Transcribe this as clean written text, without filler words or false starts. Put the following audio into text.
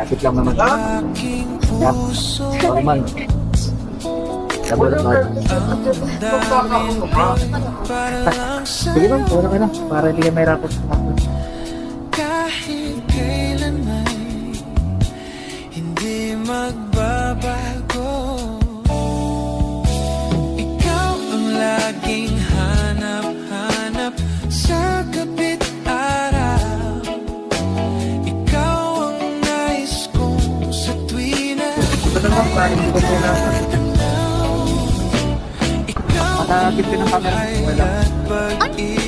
Kapit lang naman. Yeah. Normal. Double normal. Sige lang, wala ka na. Para hindi ka mahirapan. Kahit kailanman hindi magbabago. Ikaw ang laging hanap-hanap sa gabi't araw. Ikaw ang nais kong sa tuwi na Nakakit ko ng camera. Wala. pag-ibig.